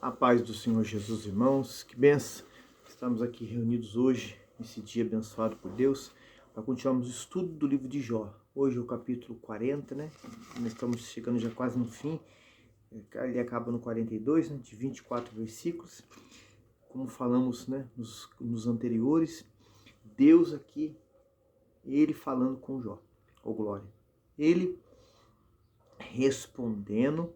A paz do Senhor Jesus, irmãos, que benção! Estamos aqui reunidos hoje, nesse dia abençoado por Deus, para continuarmos o estudo do livro de Jó. Hoje é o capítulo 40, né? Nós estamos chegando já quase no fim, ele acaba no 42, né? De 24 versículos. Como falamos, né, nos anteriores, Deus aqui, ele falando com Jó, ô glória. Ele respondendo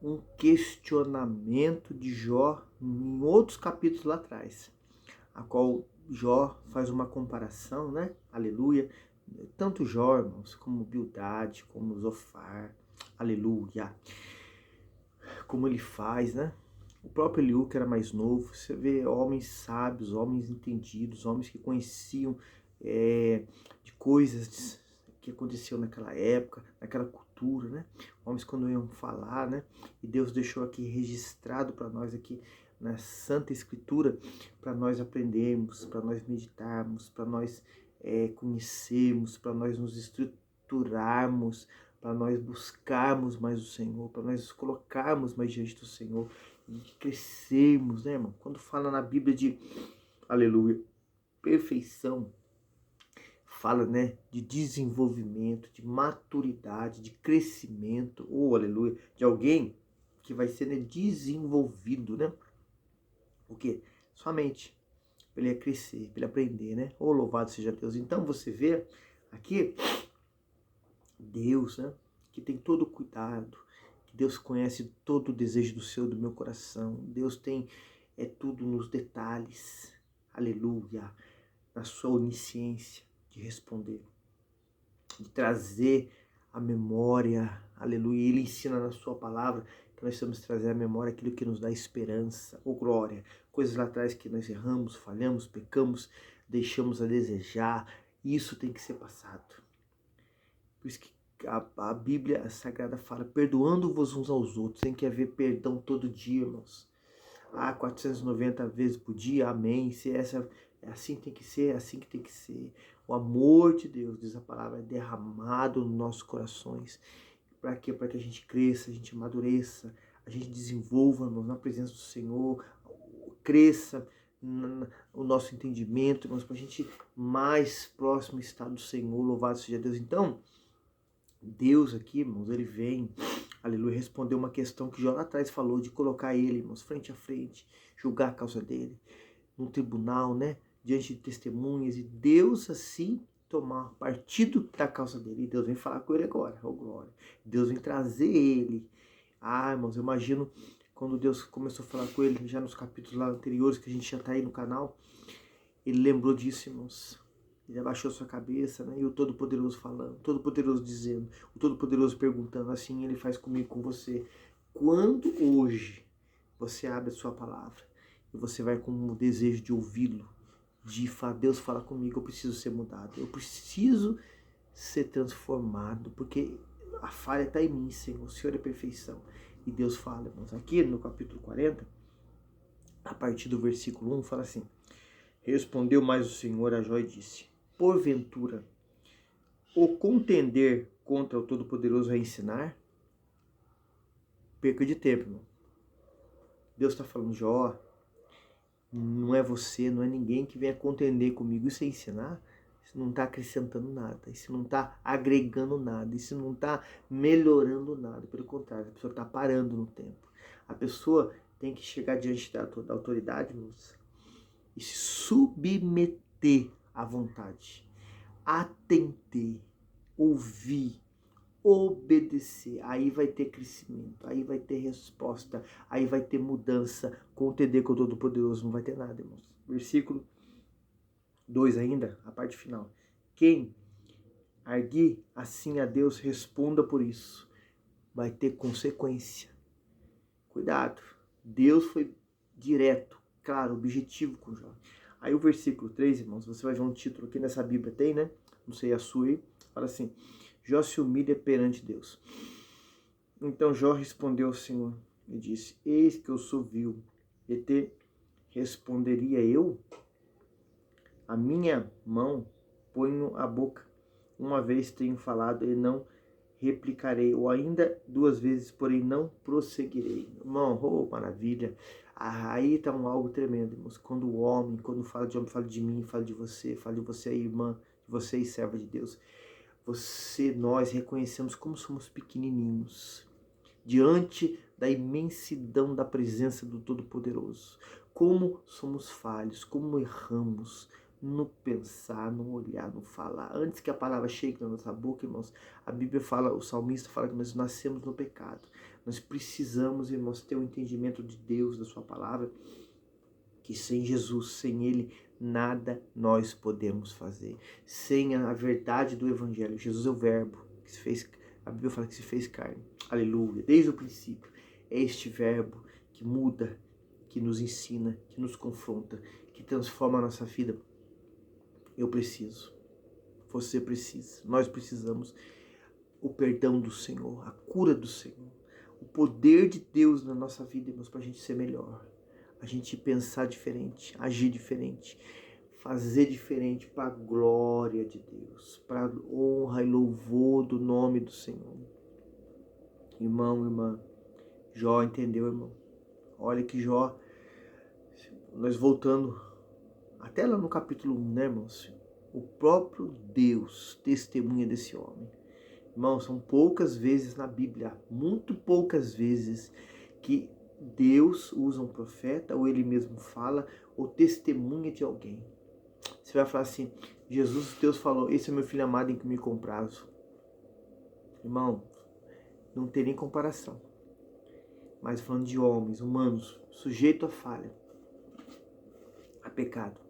um questionamento de Jó em outros capítulos lá atrás, a qual Jó faz uma comparação, né? Aleluia. Tanto Jó, irmãos, como Bildade, como Zofar, aleluia. Como ele faz, né? O próprio Eliú, que era mais novo, você vê homens sábios, homens entendidos, homens que conheciam de coisas que aconteceu naquela época, naquela cultura, né? Homens quando iam falar, né? E Deus deixou aqui registrado para nós aqui na Santa Escritura, para nós aprendermos, para nós meditarmos, para nós conhecermos, para nós nos estruturarmos, para nós buscarmos mais o Senhor, para nós nos colocarmos mais diante do Senhor e crescermos, né, irmão? Quando fala na Bíblia de, aleluia, perfeição, fala, né, de desenvolvimento, de maturidade, de crescimento, aleluia, de alguém que vai ser, né, desenvolvido, né? O quê? Somente para ele crescer, para ele aprender, né? Louvado seja Deus. Então você vê aqui Deus, né, que tem todo o cuidado, que Deus conhece todo o desejo do seu, do meu coração. Deus tem tudo nos detalhes, aleluia, na sua onisciência de responder, de trazer a memória, aleluia. Ele ensina na sua palavra que nós temos que trazer à memória aquilo que nos dá esperança, glória, coisas lá atrás que nós erramos, falhamos, pecamos, deixamos a desejar. Isso tem que ser passado. Por isso que a Bíblia Sagrada fala, perdoando-vos uns aos outros. Tem que haver perdão todo dia, irmãos. 490 vezes por dia, amém. Se essa é assim tem que ser, é assim que tem que ser. O amor de Deus, diz a palavra, é derramado nos nossos corações. Para quê? Para que a gente cresça, a gente amadureça, a gente desenvolva, irmãos, na presença do Senhor, cresça o nosso entendimento, irmãos, para a gente mais próximo estar do Senhor. Louvado seja Deus. Então, Deus aqui, irmãos, ele vem, aleluia, responder uma questão que Jó lá atrás falou, de colocar ele, irmãos, frente a frente, julgar a causa dele, no tribunal, né, diante de testemunhas, e Deus assim tomar partido da causa dele. E Deus vem falar com ele agora, glória. Deus vem trazer ele. Irmãos, eu imagino quando Deus começou a falar com ele, já nos capítulos lá anteriores, que a gente já tá aí no canal, ele lembrou disso, irmãos. Ele abaixou sua cabeça, né? E o Todo-Poderoso falando, o Todo-Poderoso dizendo, o Todo-Poderoso perguntando, assim ele faz comigo, com você. Quando hoje você abre a sua palavra e você vai com o desejo de ouvi-lo, de falar, Deus fala comigo, eu preciso ser mudado, eu preciso ser transformado, porque a falha está em mim, Senhor, o Senhor é perfeição. E Deus fala, irmãos, aqui no capítulo 40, a partir do versículo 1, fala assim, respondeu mais o Senhor a Jó e disse, porventura, o contender contra o Todo-Poderoso é ensinar? Perca de tempo, irmão. Deus está falando, Jó, não é você, não é ninguém que venha contender comigo. Isso é ensinar? Isso não está acrescentando nada, isso não está agregando nada, isso não está melhorando nada. Pelo contrário, a pessoa está parando no tempo. A pessoa tem que chegar diante da autoridade, moça, e se submeter à vontade. Atender, ouvir, obedecer, aí vai ter crescimento, aí vai ter resposta, aí vai ter mudança. Contender com o Todo-Poderoso não vai ter nada, irmãos. Versículo 2 ainda, a parte final. Quem arguir assim a Deus, responda por isso. Vai ter consequência. Cuidado, Deus foi direto, claro, objetivo com Jó. Aí o versículo 3, irmãos, você vai ver um título aqui nessa Bíblia, tem, né? Não sei a sua aí. Fala assim, Jó se humilha perante Deus. Então Jó respondeu ao Senhor e disse, eis que eu sou vil. E te responderia eu? A minha mão ponho à boca. Uma vez tenho falado e não replicarei, ou ainda 2 vezes, porém não prosseguirei. Irmão, oh, maravilha. Aí tá algo tremendo, irmãos. Quando o homem, quando fala de homem, fala de mim, fala de você aí, irmã, de você e serva de Deus. Nós reconhecemos como somos pequenininhos diante da imensidão da presença do Todo-Poderoso. Como somos falhos, como erramos no pensar, no olhar, no falar. Antes que a palavra chegue na nossa boca, irmãos, a Bíblia fala, o salmista fala que nós nascemos no pecado. Nós precisamos, irmãos, ter um entendimento de Deus, da sua palavra, que sem Jesus, sem Ele, nada nós podemos fazer. Sem a verdade do Evangelho. Jesus é o verbo que se fez, a Bíblia fala que se fez carne. Aleluia. Desde o princípio. É este verbo que muda, que nos ensina, que nos confronta, que transforma a nossa vida. Eu preciso. Você precisa. Nós precisamos. O perdão do Senhor, a cura do Senhor, o poder de Deus na nossa vida, irmãos, para a gente ser melhor. A gente pensar diferente, agir diferente, fazer diferente para a glória de Deus, para a honra e louvor do nome do Senhor. Irmão, irmã, Jó entendeu, irmão? Olha que Jó, nós voltando até lá no capítulo 1, né, irmãos? O próprio Deus testemunha desse homem. Irmão, são poucas vezes na Bíblia, muito poucas vezes, que Deus usa um profeta, ou ele mesmo fala, ou testemunha de alguém. Você vai falar assim, Jesus, Deus falou, esse é meu filho amado em que me comprazo. Irmão, não tem nem comparação. Mas falando de homens, humanos, sujeito a falha, a pecado.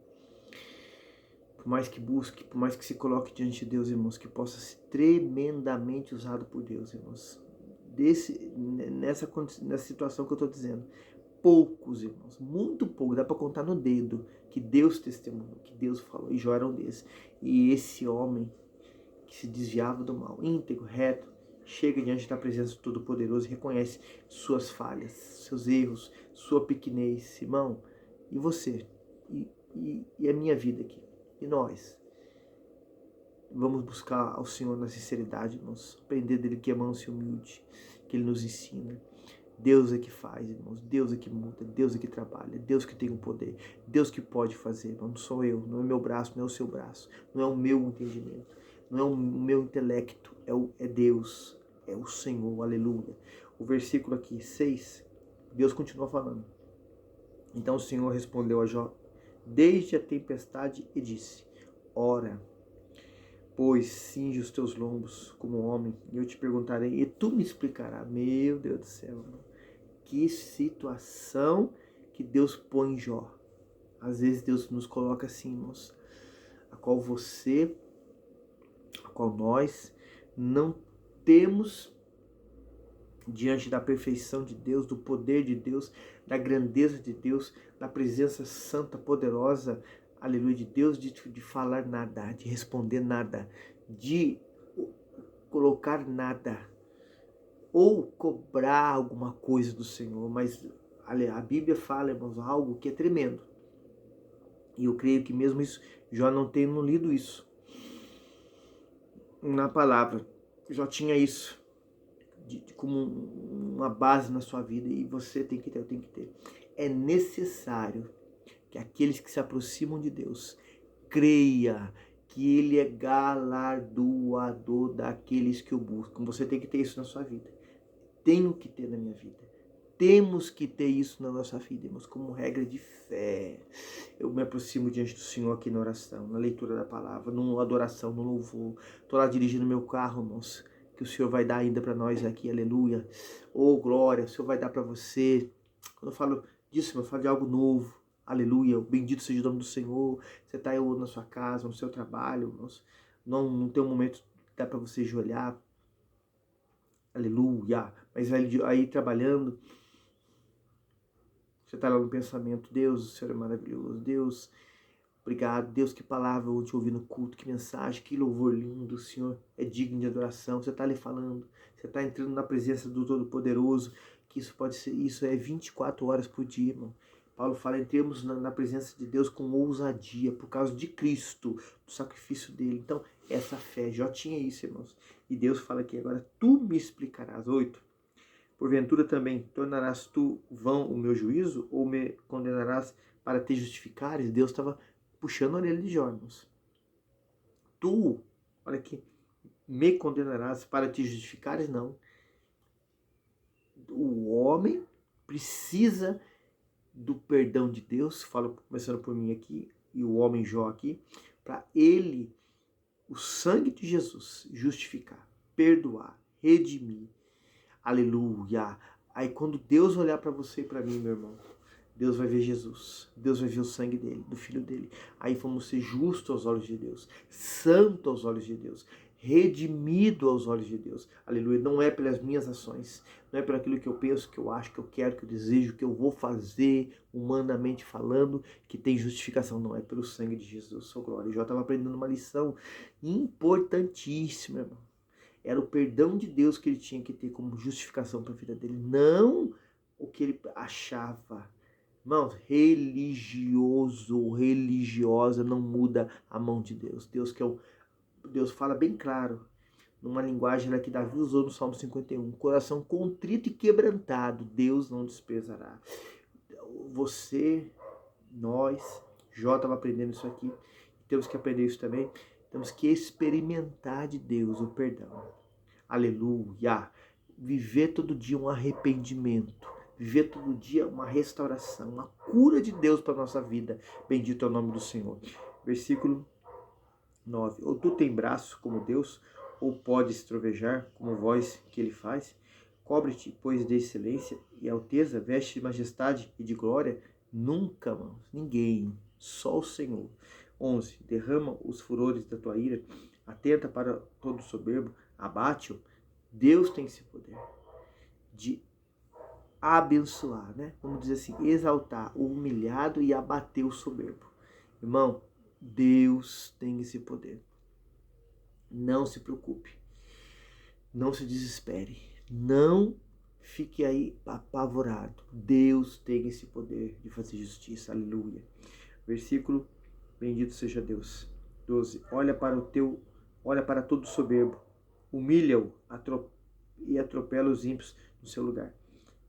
Por mais que busque, por mais que se coloque diante de Deus, irmãos, que possa ser tremendamente usado por Deus, irmãos. Nessa situação que eu estou dizendo. Poucos, irmãos, muito pouco, dá para contar no dedo, que Deus testemunhou, que Deus falou, e Jó era um desses. E esse homem que se desviava do mal, íntegro, reto, chega diante da presença do Todo-Poderoso e reconhece suas falhas, seus erros, sua pequenez, irmão, e você, e a minha vida aqui, e nós. Vamos buscar ao Senhor na sinceridade, irmãos, aprender dele que é manso e humilde, que ele nos ensina. Deus é que faz, irmãos, Deus é que muda, Deus é que trabalha, Deus que tem o poder, Deus que pode fazer, irmão. Não sou eu, não é meu braço, não é o seu braço, não é o meu entendimento, não é o meu intelecto, é Deus, é o Senhor, aleluia. O versículo aqui, 6, Deus continua falando. Então o Senhor respondeu a Jó, desde a tempestade, e disse, ora, pois cinge os teus lombos como homem, e eu te perguntarei, e tu me explicarás. Meu Deus do céu, irmão. Que situação que Deus põe em Jó. Às vezes Deus nos coloca assim, irmãos, a qual nós não temos diante da perfeição de Deus, do poder de Deus, da grandeza de Deus, da presença santa, poderosa, aleluia, de Deus, de falar nada, de responder nada, de colocar nada, ou cobrar alguma coisa do Senhor. Mas a Bíblia fala, irmãos, algo que é tremendo. E eu creio que mesmo isso, Jó não tendo lido isso na palavra, Jó tinha isso como uma base na sua vida, e você tem que ter, eu tenho que ter. É necessário que aqueles que se aproximam de Deus creia que Ele é galardoador daqueles que o buscam. Você tem que ter isso na sua vida. Tenho que ter na minha vida. Temos que ter isso na nossa vida, irmãos, como regra de fé. Eu me aproximo diante do Senhor aqui na oração, na leitura da palavra, na adoração, no louvor. Estou lá dirigindo meu carro, irmãos, que o Senhor vai dar ainda para nós aqui, aleluia. Oh, glória, o Senhor vai dar para você. Quando eu falo disso, eu falo de algo novo, aleluia. Bendito seja o nome do Senhor. Você está aí na sua casa, no seu trabalho, irmãos. Não tem um momento que dá para você ajoelhar, aleluia. Mas aí trabalhando, você está lá no pensamento, Deus, o Senhor é maravilhoso, Deus, obrigado, Deus, que palavra eu te ouvi no culto, que mensagem, que louvor lindo, o Senhor é digno de adoração. Você está ali falando, você está entrando na presença do Todo-Poderoso, que isso pode ser, isso é 24 horas por dia, irmão. Paulo fala, entremos na presença de Deus com ousadia, por causa de Cristo, do sacrifício dele. Então, essa fé. Jó tinha isso, irmãos. E Deus fala aqui agora, tu me explicarás. 8. Porventura também tornarás tu vão o meu juízo, ou me condenarás para te justificares? Deus estava puxando a orelha de Jó, irmãos. Tu, olha aqui, me condenarás para te justificares? Não. O homem precisa do perdão de Deus, falo começando por mim aqui, e o homem Jó aqui, para ele, o sangue de Jesus, justificar, perdoar, redimir. Aleluia. Aí quando Deus olhar para você e para mim, meu irmão, Deus vai ver Jesus. Deus vai ver o sangue dele, do filho dele. Aí vamos ser justos aos olhos de Deus, santo aos olhos de Deus, redimido aos olhos de Deus. Aleluia. Não é pelas minhas ações, não é por aquilo que eu penso, que eu acho, que eu quero, que eu desejo, que eu vou fazer, humanamente falando, que tem justificação. Não, é pelo sangue de Jesus. Sou glória. Eu já estava aprendendo uma lição importantíssima, irmão. Era o perdão de Deus que ele tinha que ter como justificação para a vida dele, não o que ele achava. Irmãos, religioso ou religiosa não muda a mão de Deus. Deus fala bem claro, numa linguagem que Davi usou no Salmo 51. Coração contrito e quebrantado, Deus não desprezará. Você, nós, Jó estava aprendendo isso aqui. Temos que aprender isso também. Temos que experimentar de Deus o perdão. Aleluia. Viver todo dia um arrependimento. Viver todo dia uma restauração, uma cura de Deus para a nossa vida. Bendito é o nome do Senhor. Versículo 9. Ou tu tem braço como Deus, ou podes trovejar como voz que ele faz? Cobre-te, pois, de excelência e alteza, veste de majestade e de glória? Nunca, irmãos, ninguém, só o Senhor. 11. Derrama os furores da tua ira, atenta para todo soberbo, abate-o. Deus tem esse poder de abençoar, né? Vamos dizer assim, exaltar o humilhado e abater o soberbo. Irmão, Deus tem esse poder. Não se preocupe, não se desespere, não fique aí apavorado. Deus tem esse poder de fazer justiça. Aleluia. Versículo, bendito seja Deus. 12. Olha para todo soberbo, humilha-o e atropela os ímpios no seu lugar.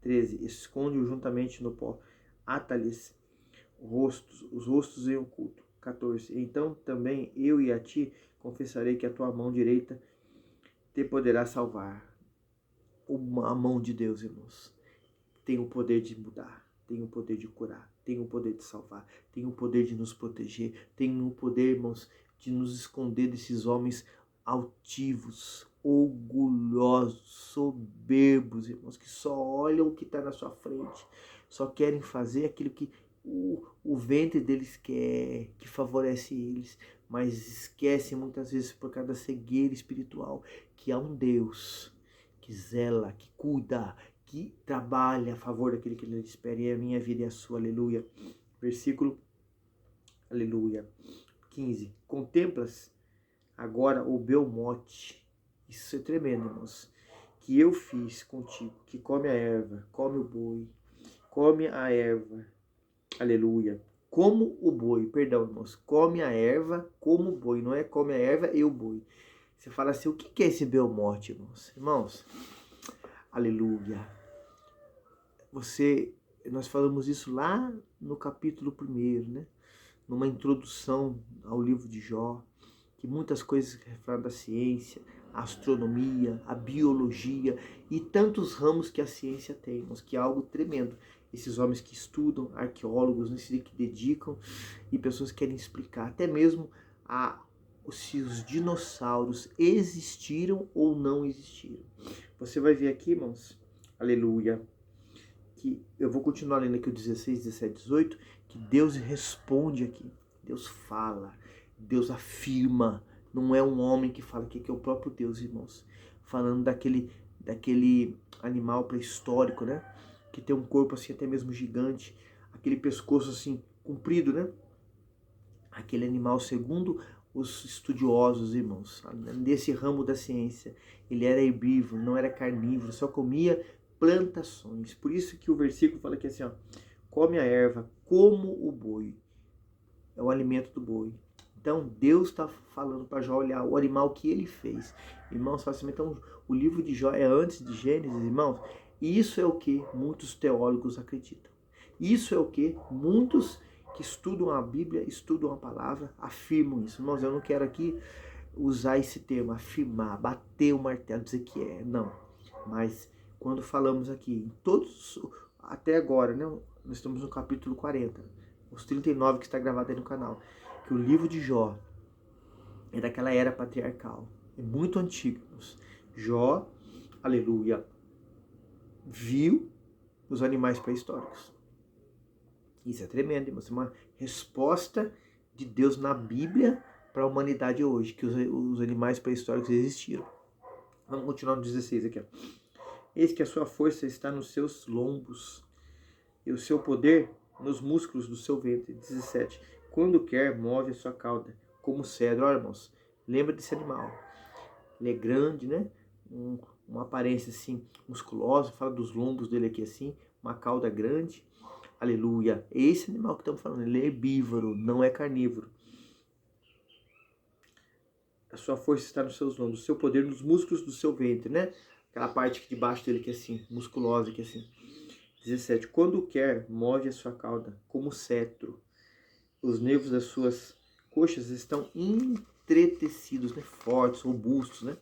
13. Esconde-o juntamente no pó, ata-lhes os rostos em oculto. 14. Então também eu e a ti confessarei que a tua mão direita te poderá salvar. A mão de Deus, irmãos, tem o poder de mudar, tem o poder de curar, tem o poder de salvar, tem o poder de nos proteger, tem o poder, irmãos, de nos esconder desses homens altivos, orgulhosos, soberbos, irmãos, que só olham o que está na sua frente, só querem fazer aquilo que o ventre deles quer, que favorece eles, mas esquecem muitas vezes por causa da cegueira espiritual que há um Deus que zela, que cuida, que trabalha a favor daquele que ele espera, e a minha vida é a sua. Aleluia. Versículo, aleluia, 15. Contemplas agora o belmote, isso é tremendo, irmãos, que eu fiz contigo, que come a erva, come o boi, come a erva, aleluia, como o boi, perdão, irmãos, come a erva como o boi, não é come a erva e o boi. Você fala assim, o que é esse belmote, irmãos? Irmãos, aleluia. Nós falamos isso lá no capítulo 1, né? Numa introdução ao livro de Jó, que muitas coisas falam da ciência, a astronomia, a biologia e tantos ramos que a ciência tem, irmãos, que é algo tremendo. Esses homens que estudam, arqueólogos, que dedicam, e pessoas que querem explicar, até mesmo se os dinossauros existiram ou não existiram. Você vai ver aqui, irmãos, aleluia, que eu vou continuar lendo aqui o 16, 17, 18, que Deus responde aqui, Deus fala, Deus afirma, não é um homem que fala que é o próprio Deus, irmãos, falando daquele animal pré-histórico, né, que tem um corpo assim até mesmo gigante, aquele pescoço assim comprido, né, aquele animal segundo os estudiosos, irmãos, desse ramo da ciência, ele era herbívoro, não era carnívoro, só comia plantações. Por isso que o versículo fala aqui assim, ó, come a erva como o boi, é o alimento do boi. Então, Deus está falando para Jó olhar o animal que ele fez. Irmãos, então o livro de Jó é antes de Gênesis, irmãos. E isso é o que muitos teólogos acreditam. Isso é o que muitos que estudam a Bíblia, estudam a palavra, afirmam isso. Irmãos, eu não quero aqui usar esse termo, afirmar, bater o martelo, dizer que é, não. Mas quando falamos aqui, em todos, até agora, né, nós estamos no capítulo 40, os 39 que está gravado aí no canal, que o livro de Jó é daquela era patriarcal, é muito antigo. Jó, aleluia, viu os animais pré-históricos. Isso é tremendo, irmãos. É uma resposta de Deus na Bíblia para a humanidade hoje, que os animais pré-históricos existiram. Vamos continuar no 16 aqui. Ó. Eis que a sua força está nos seus lombos, e o seu poder nos músculos do seu ventre. 17. Quando quer, move a sua cauda, como cedro. Olha, irmãos, lembra desse animal. Ele é grande, né? Uma aparência assim, musculosa. Fala dos lombos dele aqui assim, uma cauda grande. Aleluia. Esse animal que estamos falando, ele é herbívoro, não é carnívoro. A sua força está nos seus lombos, o seu poder nos músculos do seu ventre, né? Aquela parte aqui de baixo dele que é assim, musculosa aqui assim. 17. Quando quer, move a sua cauda como cetro. Os nervos das suas coxas estão entretecidos, né? Fortes, robustos, né?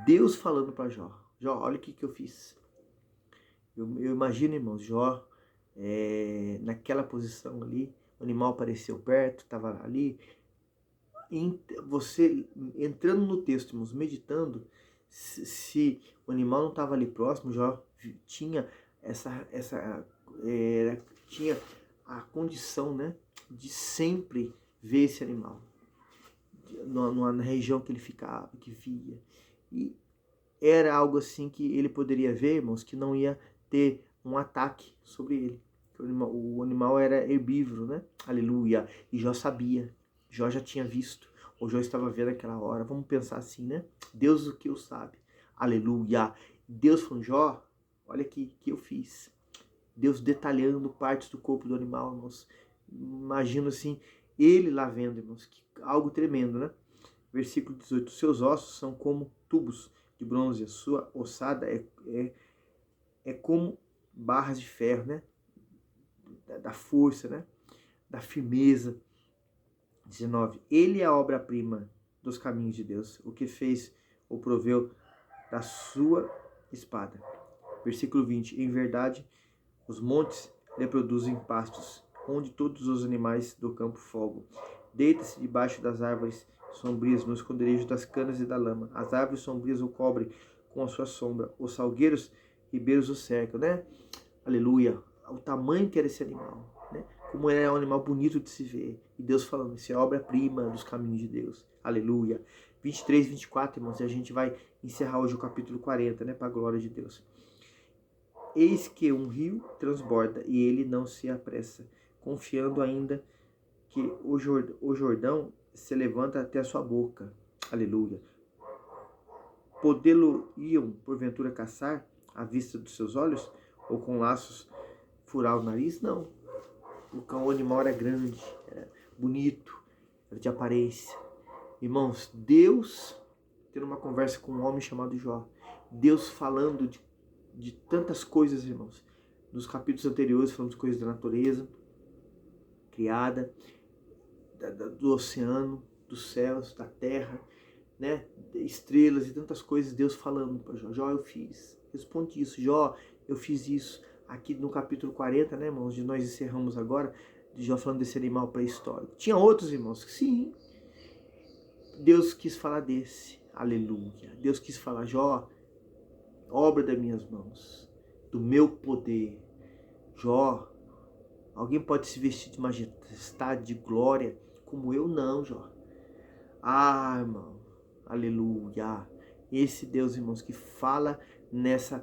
Deus falando para Jó. Jó, olha o que eu fiz. Eu imagino, irmãos, Jó naquela posição ali, o animal apareceu perto, estava ali. Você entrando no texto, irmãos, meditando, se o animal não estava ali próximo, Jó tinha tinha a condição, né, de sempre ver esse animal na região que ele ficava, que via. E era algo assim que ele poderia ver, irmãos, que não ia ter um ataque sobre ele. O animal era herbívoro, né? Aleluia. E Jó sabia. Jó já tinha visto. Ou Jó estava vendo aquela hora. Vamos pensar assim, né? Deus o que eu sabe. Aleluia. Deus falou, Jó, olha aqui que eu fiz. Deus detalhando partes do corpo do animal, irmãos. Imagino assim, ele lá vendo, irmãos. Algo tremendo, né? Versículo 18. Seus ossos são como tubos de bronze. A sua ossada é como barras de ferro, né? Da força, né? Da firmeza. 19. Ele é a obra-prima dos caminhos de Deus, o que fez ou proveu da sua espada. Versículo 20. Em verdade, os montes lhe produzem pastos, onde todos os animais do campo folgam. Deita-se debaixo das árvores sombrias, no esconderijo das canas e da lama. As árvores sombrias o cobrem com a sua sombra. Os salgueiros ribeiros o cercam, né? Aleluia. O tamanho que era esse animal, né? Como era um animal bonito de se ver. E Deus falando, isso é obra-prima dos caminhos de Deus. Aleluia. 23, 24, irmãos, e a gente vai encerrar hoje o capítulo 40, né? Para a glória de Deus. Eis que um rio transborda e ele não se apressa, confiando ainda que o Jordão se levanta até a sua boca. Aleluia. Podê-lo-iam, porventura, caçar à vista dos seus olhos? Ou com laços furar o nariz? Não. O animal era grande, era bonito, era de aparência. Irmãos, Deus tendo uma conversa com um homem chamado Jó. Deus falando de tantas coisas, irmãos. Nos capítulos anteriores falamos coisas da natureza criada, do oceano, dos céus, da terra, né? Estrelas e tantas coisas. Deus falando para Jó. Jó, eu fiz. Responde isso. Jó, eu fiz isso. Aqui no capítulo 40, né, irmãos? Nós encerramos agora, de Jó falando desse animal pré-histórico. Tinha outros, irmãos, que sim. Deus quis falar desse. Aleluia. Deus quis falar, Jó, obra das minhas mãos, do meu poder. Jó, alguém pode se vestir de majestade, de glória, como eu não, Jó. Ah, irmão, aleluia. Esse Deus, irmãos, que fala nessa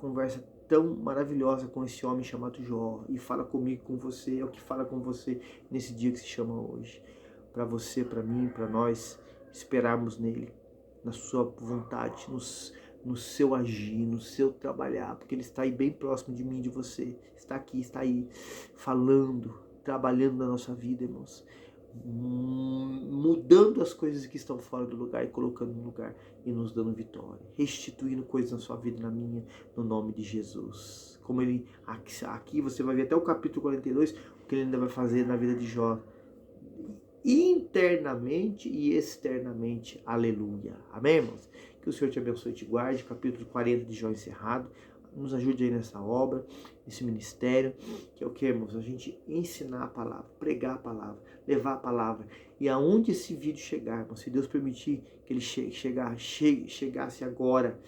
conversa tão maravilhosa com esse homem chamado Jó, e fala comigo, com você, é o que fala com você nesse dia que se chama hoje. Para você, para mim, para nós esperarmos nele, na sua vontade, no seu agir, no seu trabalhar, porque ele está aí bem próximo de mim, de você, está aqui, está aí, falando, trabalhando na nossa vida, irmãos. mudando as coisas que estão fora do lugar e colocando no lugar e nos dando vitória, restituindo coisas na sua vida e na minha, no nome de Jesus. Como ele, aqui você vai ver até o capítulo 42, o que ele ainda vai fazer na vida de Jó, internamente e externamente. Aleluia. Amém, irmãos? Que o Senhor te abençoe e te guarde. Capítulo 40 de Jó encerrado. Nos ajude aí nessa obra, nesse ministério, que é o que, irmãos? A gente ensinar a palavra, pregar a palavra, levar a palavra. E aonde esse vídeo chegar, irmãos, se Deus permitir que ele chegasse agora,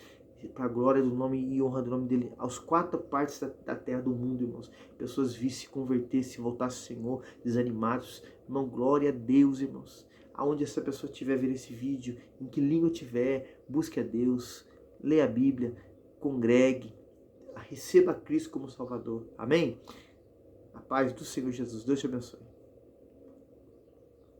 para a glória do nome e honra do nome dele, aos 4 partes da terra do mundo, irmãos. Pessoas vissem, se convertessem, se voltassem ao Senhor, desanimados. Irmão, glória a Deus, irmãos. Aonde essa pessoa estiver vendo esse vídeo, em que língua tiver, busque a Deus, leia a Bíblia, congregue, receba a Cristo como Salvador. Amém? A paz do Senhor Jesus. Deus te abençoe.